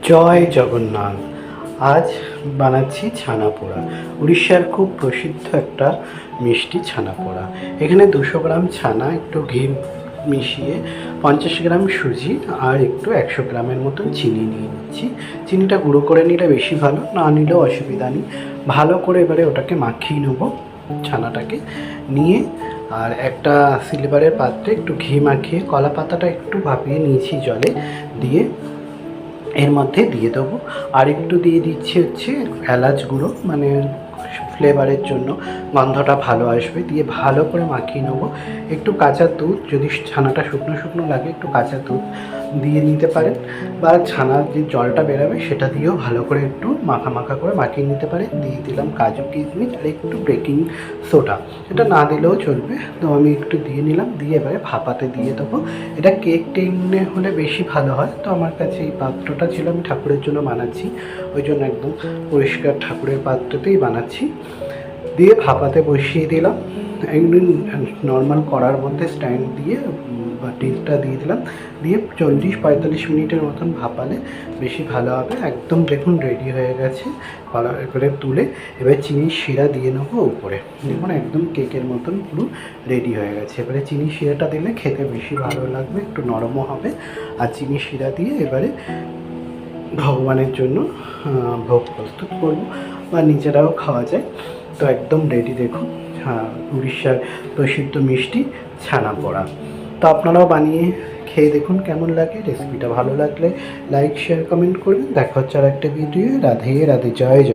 জয় জগন্নাথ। আজ বানাচ্ছি ছানা পোড়া। উড়িষ্যার খুব প্রসিদ্ধ একটা মিষ্টি ছানা পোড়া। এখানে 200 গ্রাম ছানা, একটু ঘি মিশিয়ে 50 গ্রাম সুজি আর একটু 100 গ্রামের মতন চিনি নিয়ে নিচ্ছি। চিনিটা গুঁড়ো করে নিলে বেশি ভালো, না নিলেও অসুবিধা নেই। ভালো করে এবারে ওটাকে মাখিয়ে নেবো ছানাটাকে নিয়ে। আর একটা সিলভারের পাত্রে একটু ঘি মাখিয়ে কলা পাতাটা একটু ভাপিয়ে নিয়েছি জলে দিয়ে, এর মধ্যে দিয়ে দেবো। আর একটু দিয়ে দিচ্ছি হচ্ছে এলাচ গুঁড়ো, মানে ফ্লেভারের জন্য, গন্ধটা ভালো আসবে। দিয়ে ভালো করে মাখিয়ে নেবো। একটু কাঁচা দুধ, যদি ছানাটা শুকনো শুকনো লাগে একটু কাঁচা দুধ দিয়ে নিতে পারেন, বা ছানার যে জলটা বেরোবে সেটা দিয়েও ভালো করে একটু মাখা মাখা করে মাখিয়ে নিতে পারেন। দিয়ে দিলাম কাজু কিশমিশ আর একটু বেকিং সোডা, এটা না দিলেও চলবে, তো আমি একটু দিয়ে নিলাম। দিয়ে এবারে ভাপাতে দিয়ে দেবো। এটা কেক টেনে হলে বেশি ভালো হয়, তো আমার কাছে এই পাত্রটা ছিল, আমি ঠাকুরের জন্য বানাচ্ছি, ওই জন্য একদম পরিষ্কার ঠাকুরের পাত্রতেই বানাচ্ছি। দিয়ে ভাপাতে বসিয়ে দিলাম। একদিন নর্মাল কড়ার মধ্যে স্ট্যান্ড দিয়ে ডিলটা দিয়ে দিলাম। দিয়ে 40-45 মিনিটের মতন ভাপালে বেশি ভালো হবে। একদম দেখুন রেডি হয়ে গেছে। এবারে তুলে এবার চিনির শিরা দিয়ে নেবো উপরে। দেখুন একদম কেকের মতন পুরো রেডি হয়ে গেছে। এবারে চিনির শিরাটা দিলে খেতে বেশি ভালো লাগবে, একটু নরমও হবে। আর চিনির শিরা দিয়ে এবারে ভগবানের জন্য ভোগ প্রস্তুত করব, বা নিজেরাও খাওয়া যায়। তো একদম রেডি দেখুন, উড়িষ্যার প্রসিদ্ধ মিষ্টি ছানা পোড়া। তো আপনারাও বানিয়ে খেয়ে দেখুন কেমন লাগে। রেসিপিটা ভালো লাগলে লাইক, শেয়ার, কমেন্ট করবেন। দেখা হচ্ছে আর একটা ভিডিও। রাধে রাধে, জয় জয়।